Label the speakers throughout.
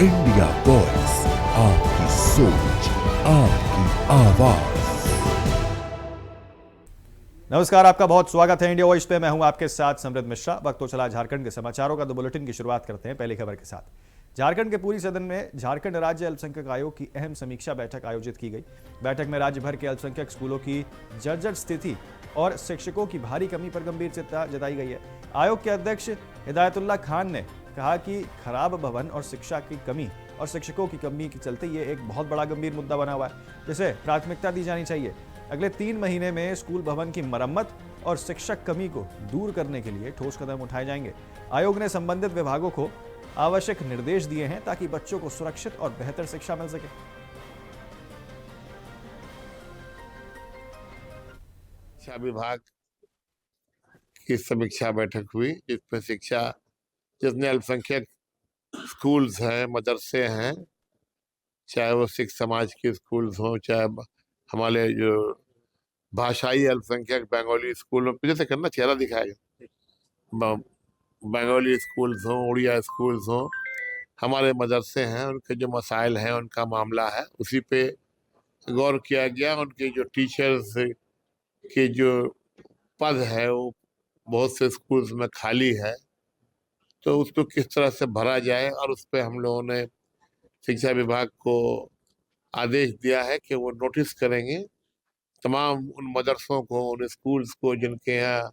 Speaker 1: India voice, आपकी सोच, आपकी आवाज।
Speaker 2: नमस्कार, आपका बहुत स्वागत है इंडिया वॉइस पे। मैं हूं आपके साथ समृद्ध मिश्रा। वक्त तो चला झारखंड के समाचारों का। तो बुलेटिन की शुरुआत करते हैं पहली खबर के साथ। झारखंड के पूरी सदन में झारखंड राज्य अल्पसंख्यक आयोग की अहम समीक्षा बैठक आयोजित की गई। बैठक में राज्य भर के अल्पसंख्यक स्कूलों की जर्जर स्थिति और शिक्षकों की भारी कमी पर गंभीर चिंता जताई गई है। आयोग के अध्यक्ष हिदायतुल्लाह खान ने कहा कि खराब भवन और शिक्षा की कमी और शिक्षकों की कमी के चलते ये एक बहुत बड़ा गंभीर मुद्दा बना हुआ है, जिसे प्राथमिकता दी जानी चाहिए। अगले 3 महीने में स्कूल भवन की मरम्मत और शिक्षक कमी को दूर करने के लिए ठोस कदम उठाए जाएंगे। आयोग ने संबंधित विभागों को आवश्यक निर्देश दिए हैं ताकि बच्चों को सुरक्षित और बेहतर शिक्षा मिल सके।
Speaker 3: शिक्षा विभाग की समीक्षा बैठक हुई, जिसमें शिक्षा जितने अल्पसंख्यक स्कूल्स हैं, मदरसे हैं, चाहे वो सिख समाज के स्कूल्स हों, चाहे हमारे जो भाषाई अल्पसंख्यक बंगाली स्कूल में जैसे करना चेहरा दिखाएगा, बंगाली स्कूल्स हों, उड़िया स्कूल्स हों, हमारे मदरसे हैं, उनके जो मसाइल हैं, उनका मामला है, उसी पे गौर किया गया। उनके जो टीचर्स के जो पद है वो बहुत से स्कूल्स में खाली है, तो उसको किस तरह से भरा जाए, और उस पर हम लोगों ने शिक्षा विभाग को आदेश दिया है कि वो नोटिस करेंगे तमाम उन मदरसों को, उन स्कूल्स को जिनके यहाँ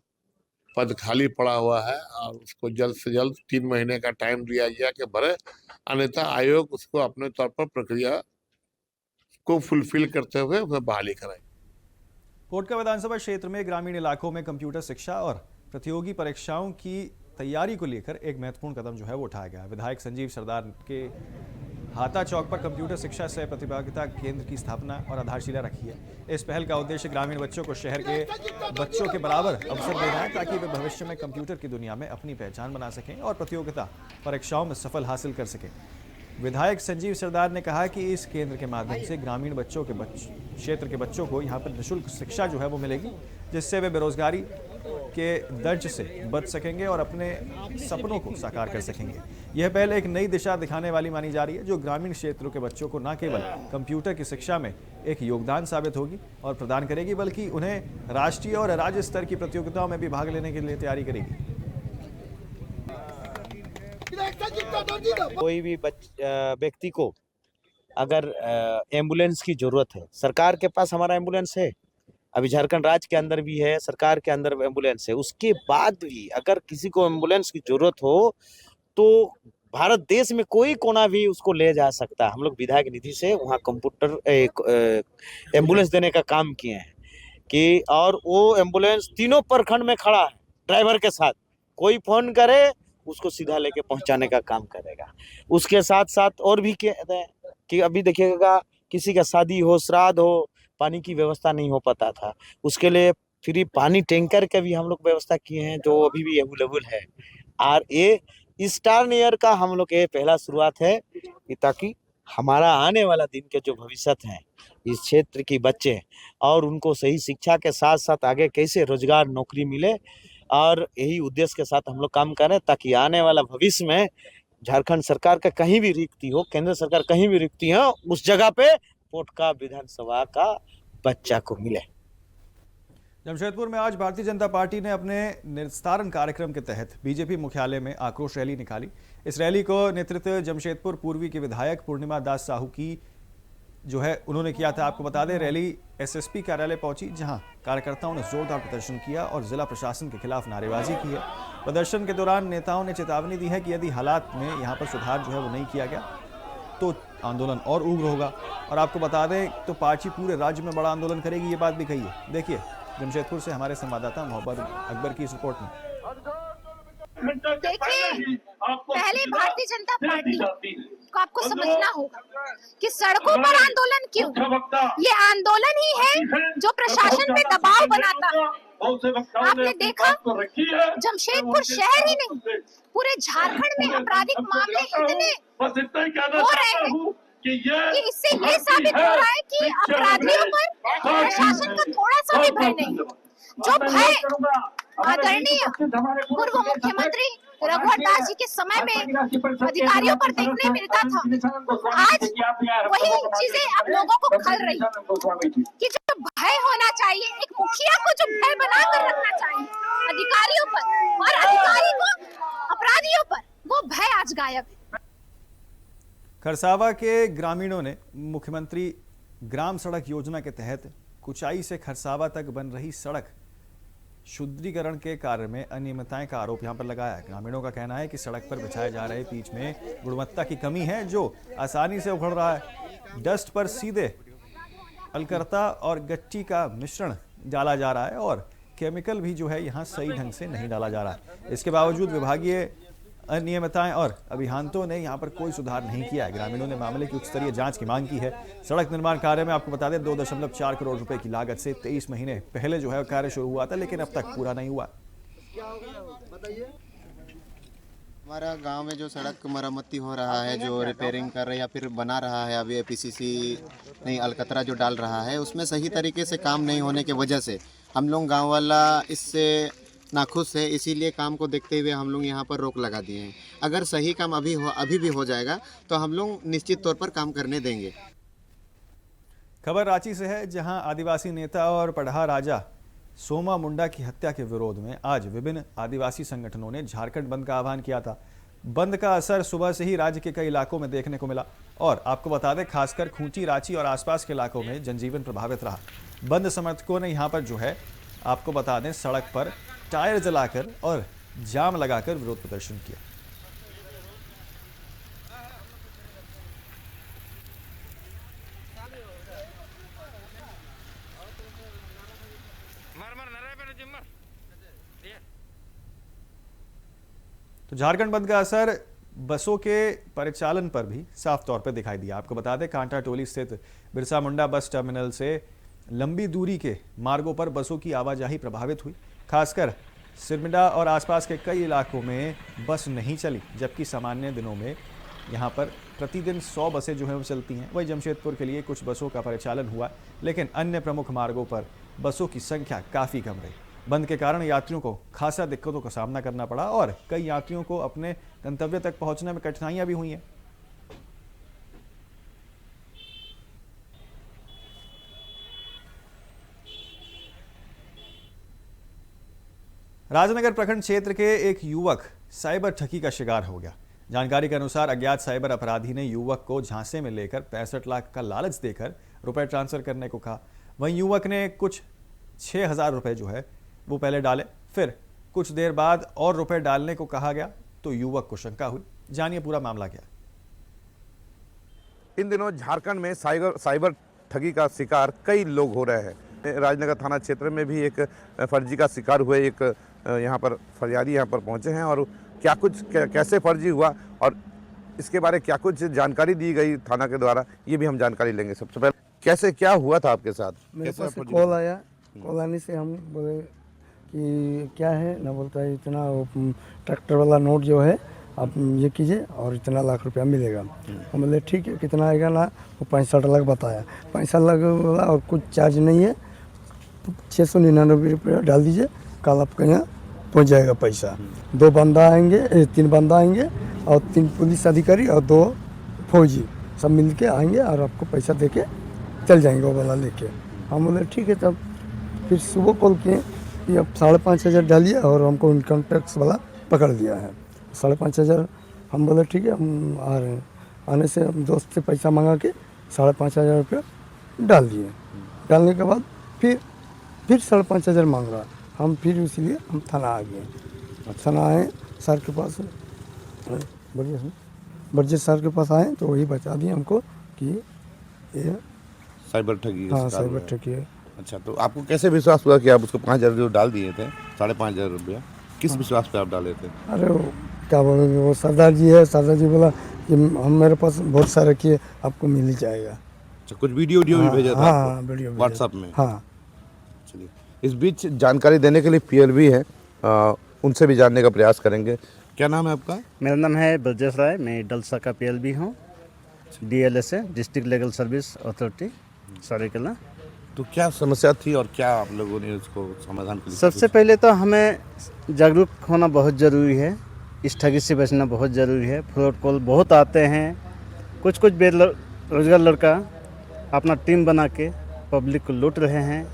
Speaker 3: पद खाली पड़ा हुआ है, और उसको जल्द से जल्द 3 महीने का टाइम दिया गया कि भरे, अन्यथा आयोग उसको अपने तौर पर प्रक्रिया को फुलफिल करते हुए उसमें बहाली कराएंगे।
Speaker 2: कोटका विधानसभा क्षेत्र में ग्रामीण इलाकों में कंप्यूटर शिक्षा और प्रतियोगी परीक्षाओं की तैयारी को लेकर एक महत्वपूर्ण कदम जो है वो उठाया गया। विधायक संजीव सरदार के हाथा चौक पर कंप्यूटर शिक्षा से प्रतिभागिता केंद्र की स्थापना और आधारशिला रखी है। इस पहल का उद्देश्य ग्रामीण बच्चों को शहर के बच्चों के बराबर अवसर देना है, ताकि वे भविष्य में कंप्यूटर की दुनिया में अपनी पहचान बना सकें और प्रतियोगिता परीक्षाओं में सफल हासिल कर सकें। विधायक संजीव सरदार ने कहा कि इस केंद्र के माध्यम से ग्रामीण बच्चों के क्षेत्र के बच्चों को यहाँ पर निःशुल्क शिक्षा जो है वो मिलेगी, जिससे वे बेरोजगारी के दर्ज से बच सकेंगे और अपने सपनों को साकार कर सकेंगे। यह पहले एक नई दिशा दिखाने वाली मानी जा रही है, जो ग्रामीण क्षेत्रों के बच्चों को न केवल कंप्यूटर की शिक्षा में एक योगदान साबित होगी और प्रदान करेगी, बल्कि उन्हें राष्ट्रीय और राज्य स्तर की प्रतियोगिताओं में भी भाग लेने के लिए तैयारी करेगी।
Speaker 4: कोई भी व्यक्ति को अगर एम्बुलेंस की जरूरत है, सरकार के पास हमारा एम्बुलेंस है, अभी झारखंड राज्य के अंदर भी है, सरकार के अंदर एम्बुलेंस है, उसके बाद भी अगर किसी को एम्बुलेंस की जरूरत हो तो भारत देश में कोई कोना भी उसको ले जा सकता है। हम लोग विधायक निधि से वहाँ कंप्यूटर एम्बुलेंस देने का काम किए हैं कि, और वो एम्बुलेंस तीनों प्रखंड में खड़ा है ड्राइवर के साथ, कोई फोन करे उसको सीधा लेके पहुंचाने का काम करेगा। उसके साथ साथ और भी कि अभी देखिएगा किसी का शादी हो, श्राद्ध हो, पानी की व्यवस्था नहीं हो पाता था, उसके लिए फ्री पानी टैंकर के भी हम लोग व्यवस्था किए हैं, जो अभी भी अवेलेबल है। और ये स्टार नियर का हम लोग ये पहला शुरुआत है कि ताकि हमारा आने वाला दिन के जो भविष्य हैं इस क्षेत्र के बच्चे, और उनको सही शिक्षा के साथ साथ आगे कैसे रोजगार नौकरी मिले, और यही उद्देश्य के साथ हम लोग काम करें, ताकि आने वाला भविष्य में झारखंड सरकार का कहीं भी रिक्ति हो, केंद्र सरकार कहीं भी रिक्ति हो, उस जगह पे कोटका विधानसभा का बच्चा को मिले।
Speaker 2: जमशेदपुर में आज भारतीय जनता पार्टी ने अपने निस्तारण कार्यक्रम के तहत बीजेपी मुख्यालय में आक्रोश रैली निकाली। इस रैली को नेतृत्व जमशेदपुर पूर्वी के विधायक पूर्णिमा दास साहू की जो है उन्होंने किया था। आपको बता दें, रैली एसएसपी कार्यालय पहुंची, जहां कार्यकर्ताओं ने जोरदार प्रदर्शन किया और जिला प्रशासन के खिलाफ नारेबाजी की है। प्रदर्शन के दौरान नेताओं ने चेतावनी दी है कि यदि हालात में यहां पर सुधार जो है वो नहीं किया गया तो आंदोलन और उग्र होगा। और आपको बता दें तो पार्टी पूरे राज्य में बड़ा आंदोलन करेगी, ये बात भी कही है। देखिए जमशेदपुर से हमारे संवाददाता मोहब्बत अकबर की इस रिपोर्ट में।
Speaker 5: देखिए, पहले भारतीय जनता पार्टी को आपको समझना होगा कि सड़कों पर आंदोलन क्यों, ये आंदोलन ही है जो प्रशासन पे दबाव बनाता। आपने देखा जमशेदपुर शहर ही नहीं, पूरे झारखंड में आपराधिक मामले इतने हो रहे हैं कि इससे ये साबित हो रहा है कि अपराधियों पर प्रशासन का थोड़ा सा भी भय नहीं। जो भय आदरणीय पूर्व मुख्यमंत्री रघुवर दास जी के समय में अधिकारियों पर देखने मिलता था, आज वही चीजें अब लोगों को खल रही कि जो भय होना चाहिए, एक मुखिया को जो भय बनाकर रखना चाहिए अधिकारियों पर और अधिकारी को अपराधियों पर, वो भय आज गायब है।
Speaker 2: खरसावा के ग्रामीणों ने मुख्यमंत्री ग्राम सड़क योजना के तहत कुचाई से खरसावा तक बन रही सड़क शुद्धिकरण के कार्य में अनियमितताएं का आरोप यहां पर लगाया है। ग्रामीणों का कहना है कि सड़क पर बिछाए जा रहे पिच में गुणवत्ता की कमी है, जो आसानी से उखड़ रहा है। डस्ट पर सीधे अलकरता और गट्टी का मिश्रण डाला जा रहा है और केमिकल भी जो है यहाँ सही ढंग से नहीं डाला जा रहा है। इसके बावजूद विभागीय अनियमितताएं और अभियंताओं ने यहां पर कोई सुधार नहीं किया है। ग्रामीणों ने मामले की उच्च स्तरीय जांच की मांग की है। सड़क निर्माण कार्य में आपको बता दें 2.4 करोड़ रुपए की लागत से 23 महीने पहले जो है कार्य शुरू हुआ था, लेकिन अब तक पूरा नहीं हुआ।
Speaker 6: हमारा गांव में जो सड़क मरम्मती हो रहा है, जो रिपेयरिंग कर रहे या फिर बना रहा है, अभी पीसीसी नहीं अलकतरा जो डाल रहा है, उसमें सही तरीके से काम नहीं होने की वजह से हम लोग गाँव वाला इससे नाखुश है। इसीलिए काम को देखते हुए हम लोग यहाँ पर रोक लगा दिए हैं। अगर सही काम अभी भी हो जाएगा तो हम लोग निश्चित तौर पर काम करने देंगे।
Speaker 2: खबर रांची से है, जहां आदिवासी नेता और पढ़ा राजा सोमा मुंडा की हत्या के विरोध में आज विभिन्न आदिवासी संगठनों ने झारखंड बंद का आह्वान किया था। बंद का असर सुबह से ही राज्य के कई इलाकों में देखने को मिला और आपको बता दें खासकर खूंटी, रांची और आसपास के इलाकों में जनजीवन प्रभावित रहा। बंद समर्थकों ने यहाँ पर जो है आपको बता दें सड़क पर टायर जलाकर और जाम लगाकर विरोध प्रदर्शन किया। तो झारखंड बंद का असर बसों के परिचालन पर भी साफ तौर पर दिखाई दिया। आपको बता दें कांटा टोली स्थित बिरसा मुंडा बस टर्मिनल से लंबी दूरी के मार्गों पर बसों की आवाजाही प्रभावित हुई। खासकर सिरमिडा और आसपास के कई इलाकों में बस नहीं चली, जबकि सामान्य दिनों में यहां पर प्रतिदिन 100 बसें जो हैं वो चलती हैं। वही जमशेदपुर के लिए कुछ बसों का परिचालन हुआ, लेकिन अन्य प्रमुख मार्गों पर बसों की संख्या काफ़ी कम रही। बंद के कारण यात्रियों को खासा दिक्कतों का सामना करना पड़ा और कई यात्रियों को अपने गंतव्य तक पहुंचने में कठिनाइयां भी हुई हैं। राजनगर प्रखंड क्षेत्र के एक युवक साइबर ठगी का शिकार हो गया। जानकारी के अनुसार अज्ञात साइबर अपराधी ने युवक को झांसे में लेकर 65 लाख का लालच देकर रुपए ट्रांसफर करने को कहा। वहीं युवक ने कुछ 6,000 रुपए जो है वो पहले डाले, फिर कुछ देर बाद और रुपए डालने को कहा गया तो युवक को शंका हुई। जानिए पूरा मामला क्या।
Speaker 7: इन दिनों झारखंड में साइबर ठगी का शिकार कई लोग हो रहे हैं। राजनगर थाना क्षेत्र में भी एक फर्जी का शिकार हुए एक यहाँ पर फरियादी यहाँ पर पहुँचे हैं और कैसे फर्जी हुआ और इसके बारे में क्या कुछ जानकारी दी गई थाना के द्वारा, ये भी हम जानकारी लेंगे। सबसे पहले कैसे क्या हुआ था आपके साथ?
Speaker 8: मेरे पास कॉल आया, कॉल आने से हम बोले कि क्या है ना, बोलता है इतना ट्रैक्टर वाला नोट जो है आप ये कीजिए और इतना लाख रुपया मिलेगा। हम बोले ठीक है, कितना आएगा ना, वो 65 लाख बताया। 65 लाख वाला और कुछ चार्ज नहीं है, 699 रुपया डाल दीजिए, कल आपके यहाँ पहुँच जाएगा पैसा। 2 बंदा आएंगे, 3 बंदा आएंगे और 3 पुलिस अधिकारी और 2 फौजी सब मिल के आएंगे और आपको पैसा दे के चल जाएंगे वो वाला लेके। हम बोले ठीक है। तब फिर सुबह कॉल किए कि अब 5,500 डालिए और हमको इनकम टैक्स वाला पकड़ दिया है। 5,500 हम बोले ठीक है, हम आ रहे हैं। आने से हम दोस्त से पैसा मंगा के 5,500 रुपया डाल दिए। डालने के बाद फिर 5,500 मांग रहा। हम फिर इसीलिए हम थाना आ गए। थाना आए, सर के पास बढ़िया सर के पास आए तो वही बता दिए हमको कि ये
Speaker 7: साइबर ठगी।
Speaker 8: हाँ, साइबर ठगी है।
Speaker 7: अच्छा, तो आपको कैसे विश्वास हुआ कि आप उसको 5,000 जो डाल दिए थे, 5,500 रुपया, किस विश्वास पे आप डाले थे?
Speaker 8: अरे वो क्या बोलेंगे, वो सरदार जी है, सरदार जी बोला कि हम मेरे पास बहुत सारा किए, आपको मिल ही जाएगा।
Speaker 7: अच्छा, कुछ वीडियो भी भेजा था?
Speaker 8: हाँ, वीडियो
Speaker 7: व्हाट्सएप में।
Speaker 8: हाँ।
Speaker 7: चलिए, इस बीच जानकारी देने के लिए पीएलबी है, उनसे भी जानने का प्रयास करेंगे। क्या नाम है आपका?
Speaker 9: मेरा नाम है ब्रजेश राय, मैं डलसा का पीएलबी हूँ, DLS है, district legal service authority, Saraikela.
Speaker 7: तो क्या समस्या थी और क्या आप लोगों ने उसको समाधान के लिए
Speaker 9: सबसे पहले तो हमें जागरूक होना बहुत ज़रूरी है। इस ठगी से बचना बहुत ज़रूरी है। फ्रॉड कॉल बहुत आते हैं। कुछ बेरोजगार लड़का अपना टीम बना के पब्लिक को लूट रहे हैं।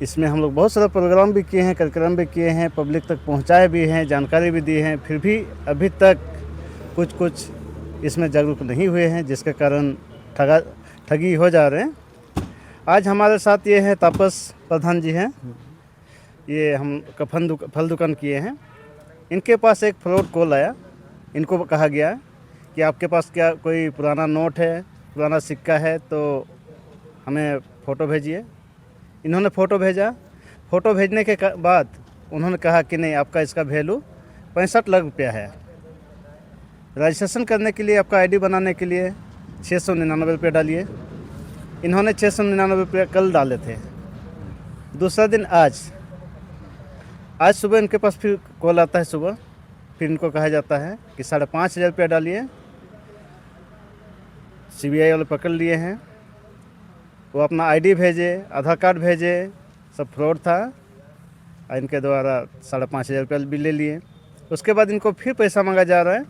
Speaker 9: इसमें हम लोग बहुत सारा प्रोग्राम भी किए हैं, कार्यक्रम भी किए हैं, पब्लिक तक पहुंचाए भी हैं, जानकारी भी दी हैं, फिर भी अभी तक कुछ इसमें जागरूक नहीं हुए हैं, जिसके कारण ठगी हो जा रहे हैं। आज हमारे साथ ये है तापस प्रधान जी हैं। ये हम फल दुकान किए हैं। इनके पास एक फ्रॉड कॉल आया। इनको कहा गया कि आपके पास क्या कोई पुराना नोट है, पुराना सिक्का है तो हमें फ़ोटो भेजिए। इन्होंने फ़ोटो भेजा। फ़ोटो भेजने के बाद उन्होंने कहा कि नहीं, आपका इसका वैल्यू 65 लाख रुपया है। रजिस्ट्रेशन करने के लिए, आपका आईडी बनाने के लिए 699 रुपये डालिए। इन्होंने 699 रुपये कल डाले थे। दूसरा दिन आज सुबह इनके पास फिर कॉल आता है सुबह। फिर इनको कहा जाता है कि 5,500 रुपया डालिए। CBI वाले पकड़ लिए हैं। वो अपना आईडी भेजे, आधार कार्ड भेजे, सब फ्रॉड था। इनके द्वारा 5,500 रुपया भी ले लिए। उसके बाद इनको फिर पैसा मांगा जा रहा है।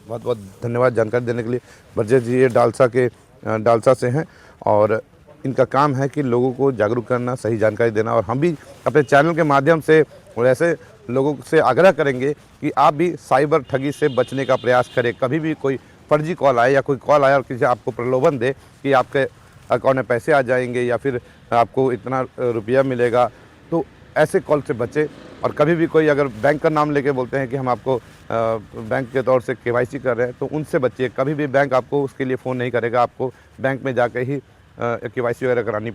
Speaker 7: बहुत बहुत धन्यवाद जानकारी देने के लिए। ब्रजेश जी ये डालसा से हैं और इनका काम है कि लोगों को जागरूक करना, सही जानकारी देना। और हम भी अपने चैनल के माध्यम से और ऐसे लोगों से आग्रह करेंगे कि आप भी साइबर ठगी से बचने का प्रयास करें। कभी भी कोई फर्जी कॉल आए या कोई कॉल आया और किसी आपको प्रलोभन दे कि आपके अकाउंट में पैसे आ जाएंगे या फिर आपको इतना रुपया मिलेगा, तो ऐसे कॉल से बचें। और कभी भी कोई अगर बैंक का नाम लेके बोलते हैं कि हम आपको बैंक के तौर से KYC कर रहे हैं, तो उनसे बचिए। कभी भी बैंक आपको उसके लिए फ़ोन नहीं करेगा। आपको बैंक में जाकर ही KYC वगैरह करानी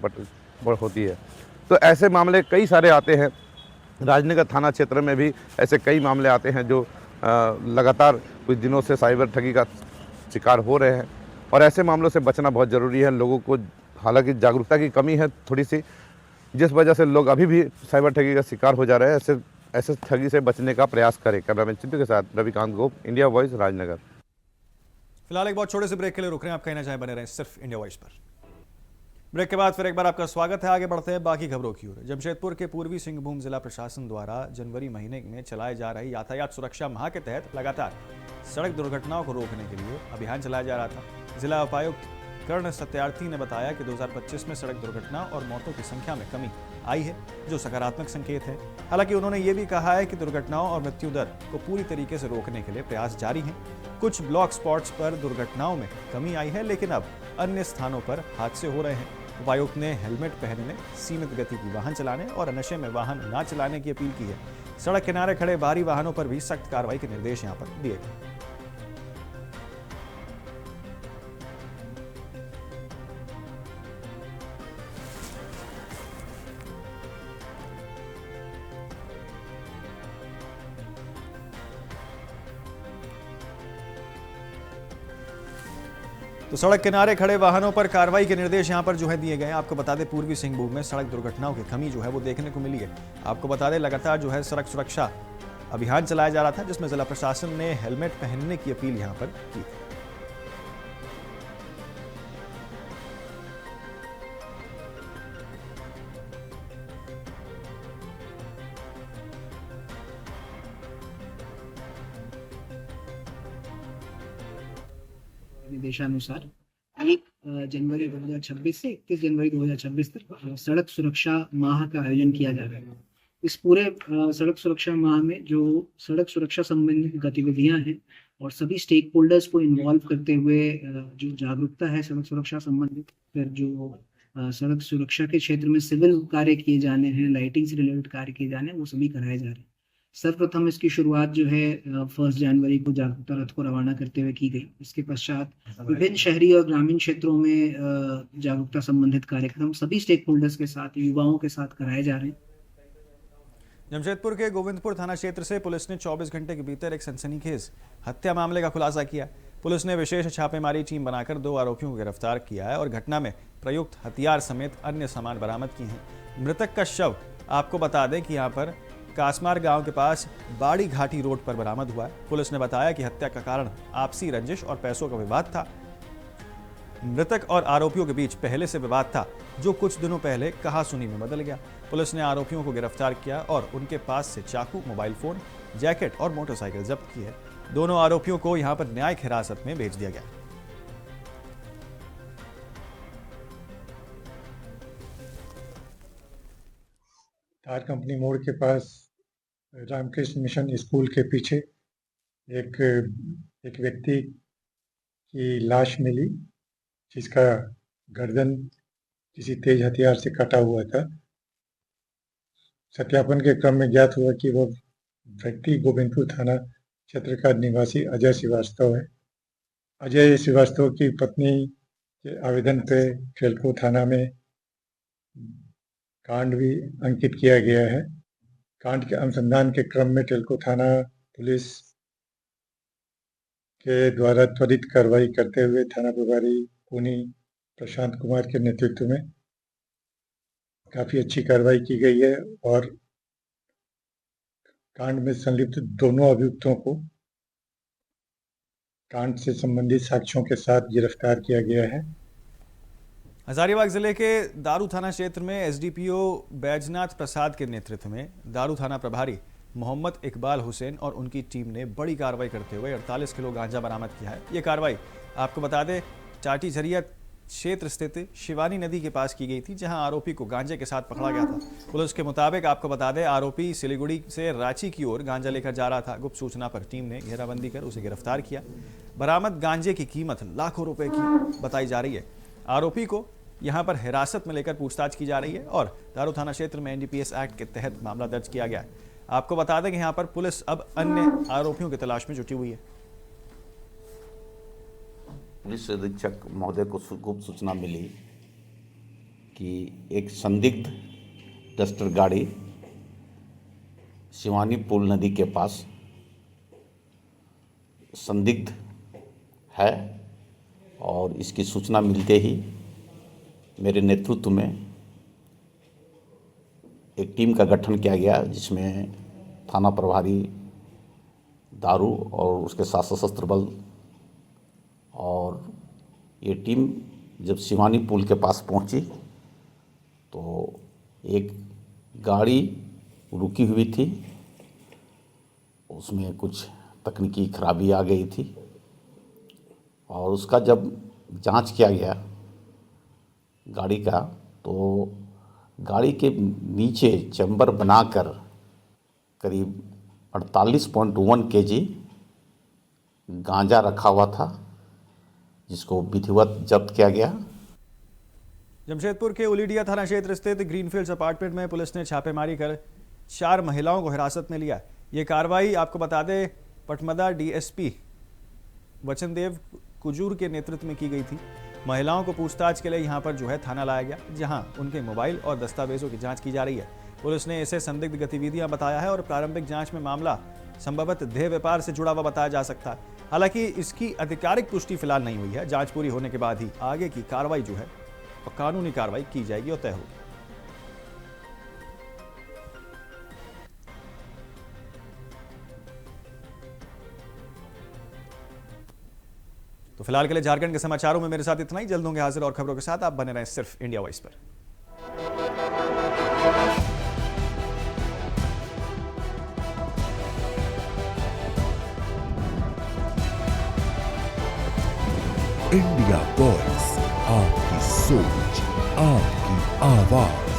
Speaker 7: होती है। तो ऐसे मामले कई सारे आते हैं। राजनगर थाना क्षेत्र में भी ऐसे कई मामले आते हैं जो लगातार कुछ दिनों से साइबर ठगी का शिकार हो रहे हैं। और ऐसे मामलों से बचना बहुत ज़रूरी है। लोगों को हालांकि जागरूकता की कमी है थोड़ी सी, जिस वजह से लोग अभी भी साइबर ठगी का शिकार हो जा रहे हैं। ऐसे ठगी से बचने का प्रयास करें। कैमरामैन चिंटू के साथ रविकांत गोप, इंडिया वॉइस, राजनगर।
Speaker 2: फिलहाल एक बहुत छोटे से ब्रेक के लिए रुक रहे हैं। आप कहीं ना चाहे बने रहें सिर्फ इंडिया वॉइस पर। ब्रेक के बाद फिर एक बार आपका स्वागत है। आगे बढ़ते हैं बाकी खबरों की ओर। जमशेदपुर के पूर्वी सिंहभूम जिला प्रशासन द्वारा जनवरी महीने में चलाए जा रहे यातायात सुरक्षा माह के तहत लगातार सड़क दुर्घटनाओं को रोकने के लिए अभियान चलाया जा रहा था। जिला उपायुक्त कर्ण सत्यार्थी ने बताया कि 2025 में सड़क दुर्घटना और मौतों की संख्या में कमी आई है, जो सकारात्मक संकेत है। हालांकि उन्होंने ये भी कहा है कि दुर्घटनाओं और मृत्यु दर को पूरी तरीके से रोकने के लिए प्रयास जारी हैं। कुछ ब्लॉक स्पॉट्स पर दुर्घटनाओं में कमी आई है, लेकिन अब अन्य स्थानों पर हादसे हो रहे हैं। उपायुक्त ने हेलमेट पहनने, सीमित गति की वाहन चलाने और नशे में वाहन न चलाने की अपील की है। सड़क किनारे खड़े भारी वाहनों पर भी सख्त कार्रवाई के निर्देश यहाँ पर दिए गए। तो सड़क किनारे खड़े वाहनों पर कार्रवाई के निर्देश यहां पर जो है दिए गए हैं। आपको बता दें पूर्वी सिंहभूम में सड़क दुर्घटनाओं की कमी जो है वो देखने को मिली है। आपको बता दें लगातार जो है सड़क सुरक्षा अभियान चलाया जा रहा था, जिसमें जिला प्रशासन ने हेलमेट पहनने की अपील यहां पर की थी।
Speaker 10: निर्देशानुसार 1 जनवरी 2026 से 31 जनवरी 2026 तक सड़क सुरक्षा माह का आयोजन किया जा रहा है। इस पूरे सड़क सुरक्षा माह में जो सड़क सुरक्षा संबंधित गतिविधियां हैं और सभी स्टेक होल्डर्स को इन्वॉल्व करते हुए जो जागरूकता है सड़क सुरक्षा संबंधित, फिर जो सड़क सुरक्षा के क्षेत्र में सिविल कार्य किए जाने हैं, लाइटिंग से रिलेटेड कार्य किए जाने हैं, वो सभी कराए जा रहे हैं। सर्वप्रथम इसकी शुरुआत जो है 1 जनवरी को जागरूकता रथ को रवाना करते हुए की गई। इसके पश्चात विभिन्न शहरी और ग्रामीण क्षेत्रों में जागरूकता संबंधित कार्यक्रम सभी स्टेक होल्डर्स के साथ, युवाओं के साथ कराए जा रहे हैं।
Speaker 2: जमशेदपुर के गोविंदपुर थाना क्षेत्र से पुलिस ने 24 घंटे के भीतर एक सनसनीखेज हत्या मामले का खुलासा किया। पुलिस ने विशेष छापेमारी टीम बनाकर 2 आरोपियों को गिरफ्तार किया है और घटना में प्रयुक्त हथियार समेत अन्य सामान बरामद किए हैं। मृतक का शव आपको बता दें कि यहाँ पर कासमार गांव के पास बाड़ी घाटी रोड पर बरामद हुआ है। पुलिस ने बताया कि हत्या का कारण आपसी रंजिश और पैसों का विवाद था। मृतक और आरोपियों के बीच पहले से विवाद था, जो कुछ दिनों पहले कहासुनी में बदल गया। पुलिस ने आरोपियों को गिरफ्तार किया और उनके पास से चाकू, मोबाइल फोन, जैकेट और मोटरसाइकिल जब्त की है। दोनों आरोपियों को यहां पर न्यायिक हिरासत में भेज दिया गया।
Speaker 11: तार कंपनी मोड़ के पास रामकृष्ण मिशन स्कूल के पीछे एक व्यक्ति की लाश मिली, जिसका गर्दन किसी तेज हथियार से कटा हुआ था। सत्यापन के क्रम में ज्ञात हुआ कि वह व्यक्ति गोविंदपुर थाना क्षेत्र का निवासी अजय श्रीवास्तव है। अजय श्रीवास्तव की पत्नी के आवेदन पर खेलको थाना में कांड भी अंकित किया गया है। कांड के अनुसंधान के क्रम में टेलको थाना पुलिस के द्वारा त्वरित कार्रवाई करते हुए थाना प्रभारी पुनी प्रशांत कुमार के नेतृत्व में काफ़ी अच्छी कार्रवाई की गई है और कांड में संलिप्त दोनों अभियुक्तों को कांड से संबंधित साक्ष्यों के साथ गिरफ्तार किया गया है।
Speaker 2: हजारीबाग जिले के दारू थाना क्षेत्र में एसडीपीओ बैजनाथ प्रसाद के नेतृत्व में दारू थाना प्रभारी मोहम्मद इकबाल हुसैन और उनकी टीम ने बड़ी कार्रवाई करते हुए 48 किलो गांजा बरामद किया है। ये कार्रवाई आपको बता दें चाटी झरिया क्षेत्र स्थित शिवानी नदी के पास की गई थी, जहां आरोपी को गांजे के साथ पकड़ा गया था। पुलिस के मुताबिक आपको बता दें आरोपी सिलीगुड़ी से रांची की ओर गांजा लेकर जा रहा था। गुप्त सूचना पर टीम ने घेराबंदी कर उसे गिरफ्तार किया। बरामद गांजे की कीमत लाखों रुपए की बताई जा रही है। आरोपी को यहां पर हिरासत में लेकर पूछताछ की जा रही है और दारू थाना क्षेत्र में एनडीपीएस एक्ट के तहत मामला दर्ज किया गया है। आपको बता दें कि यहां पर पुलिस अब अन्य आरोपियों की तलाश में जुटी हुई है।
Speaker 12: पुलिस अधीक्षक महोदय को गुप्त सूचना मिली कि एक संदिग्ध डस्टर गाड़ी शिवानी पुल नदी के पास संदिग्ध है और इसकी सूचना मिलते ही मेरे नेतृत्व में एक टीम का गठन किया गया, जिसमें थाना प्रभारी दारू और उसके साथ सशस्त्र बल और ये टीम जब शिवानी पुल के पास पहुंची तो एक गाड़ी रुकी हुई थी, उसमें कुछ तकनीकी खराबी आ गई थी और उसका जब जांच किया गया गाड़ी का तो गाड़ी के नीचे चैम्बर बनाकर करीब 48.1 kg गांजा रखा हुआ था, जिसको विधिवत जब्त किया गया।
Speaker 2: जमशेदपुर के उलीडिया थाना क्षेत्र स्थित ग्रीनफील्ड्स अपार्टमेंट में पुलिस ने छापेमारी कर 4 महिलाओं को हिरासत में लिया। ये कार्रवाई आपको बता दें पटमदा डीएसपी वचनदेव कुजूर के नेतृत्व में की गई थी। महिलाओं को पूछताछ के लिए यहां पर थाना लाया गया, जहां उनके मोबाइल और दस्तावेजों की जांच की जा रही है। पुलिस ने इसे संदिग्ध गतिविधियां बताया है और प्रारंभिक जांच में मामला संभवतः देह व्यापार से जुड़ा हुआ बताया जा सकता है। हालांकि इसकी आधिकारिक पुष्टि फिलहाल नहीं हुई है। जांच पूरी होने के बाद ही आगे की कार्रवाई और कानूनी कार्रवाई की जाएगी और तय होगी। तो फिलहाल के लिए झारखंड के समाचारों में मेरे साथ इतना ही। जल्द होंगे हाजिर और खबरों के साथ। आप बने रहें सिर्फ इंडिया वॉइस पर।
Speaker 1: इंडिया वॉइस, आपकी सोच, आपकी आवाज।